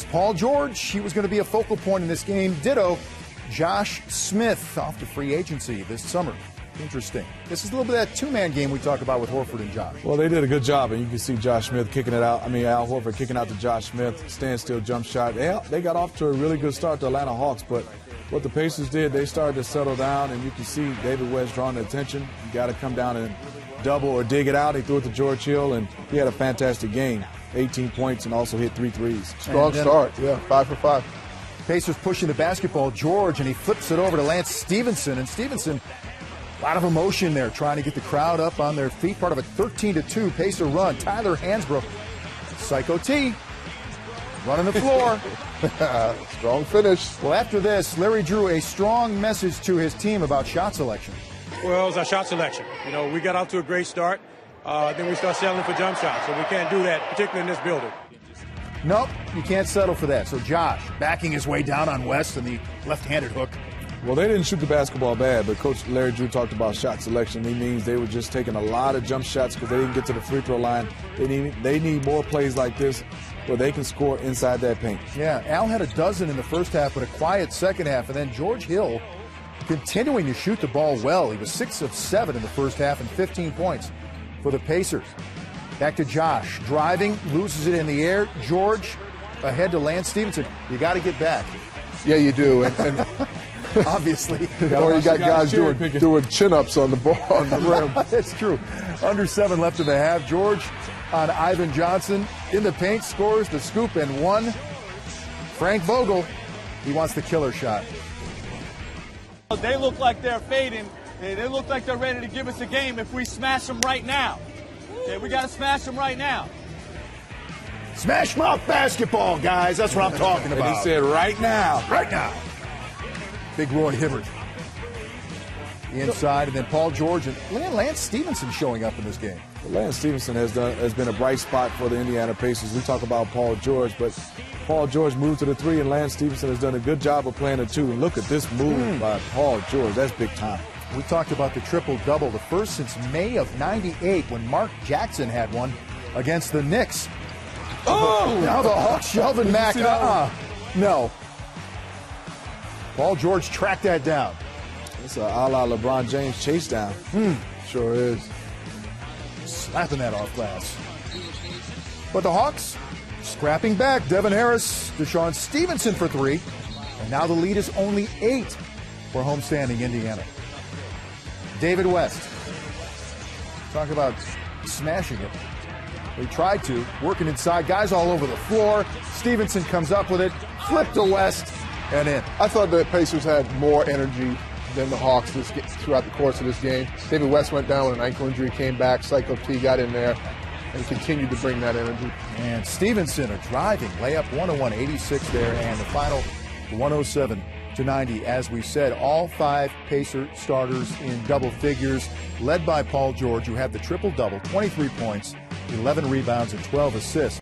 Paul George, he was going to be a focal point in this game. Ditto, Josh Smith off to free agency this summer. Interesting. This is a little bit of that two-man game we talk about with Horford and Josh. Well, they did a good job, and you can see Josh Smith kicking it out. Al Horford kicking out to Josh Smith, standstill jump shot. They got off to a really good start, the Atlanta Hawks, but what the Pacers did, they started to settle down, and you can see David West drawing the attention. You got to come down and double or dig it out. He threw it to George Hill, and he had a fantastic game. 18 points and also hit 3 threes. Strong start, yeah, 5 for 5. Pacers pushing the basketball. George, and he flips it over to Lance Stevenson, and Stevenson, a lot of emotion there, trying to get the crowd up on their feet. Part of a 13-2 Pacer run. Tyler Hansbrough, Psycho T, running the floor. Strong finish. Well, after this, Larry drew a strong message to his team about shot selection. Well, it was our shot selection. We got off to a great start. Then we start settling for jump shots, so we can't do that, particularly in this building. Nope, you can't settle for that. So Josh backing his way down on West and the left-handed hook. Well, they didn't shoot the basketball bad, but Coach Larry Drew talked about shot selection. He means they were just taking a lot of jump shots because they didn't get to the free throw line. They need more plays like this where they can score inside that paint. Yeah, Al had a dozen in the first half, but a quiet second half. And then George Hill continuing to shoot the ball well. He was 6 of 7 in the first half and 15 points for the Pacers. Back to Josh, driving, loses it in the air. George ahead to Lance Stevenson. You got to get back. Yeah, you do. And obviously. Or you got guys doing chin-ups on the ball, on the rim. That's true. Under 7 left in the half. George on Ivan Johnson in the paint, scores the scoop and one. Frank Vogel, he wants the killer shot. They look like they're fading. They look like they're ready to give us a game if we smash them right now. Okay, we got to smash them right now. Smash mouth basketball, guys. That's what I'm talking about. And he said right now. Right now. Big Roy Hibbert. Inside, and then Paul George and Lance Stevenson showing up in this game. Well, Lance Stevenson has been a bright spot for the Indiana Pacers. We talk about Paul George, but Paul George moved to the 3, and Lance Stevenson has done a good job of playing the 2. And look at this move by Paul George. That's big time. We talked about the triple-double, the first since May of '98 when Mark Jackson had one against the Knicks. Oh! Now the Hawks shelving Mac. No. Paul George tracked that down. It's a la LeBron James chase down. Sure is. Slapping that off glass. But the Hawks scrapping back. Devin Harris, Deshaun Stevenson for 3. And now the lead is only 8 for homestanding Indiana. David West. Talk about smashing it. They tried to, working inside, guys all over the floor. Stevenson comes up with it, flip to West, and in. I thought the Pacers had more energy than the Hawks throughout the course of this game. David West went down with an ankle injury, came back. Psycho T got in there and continued to bring that energy. And Stevenson, a driving layup, 101-86 there, and the final 107-90. As we said, all 5 Pacer starters in double figures, led by Paul George, who had the triple-double, 23 points, 11 rebounds, and 12 assists.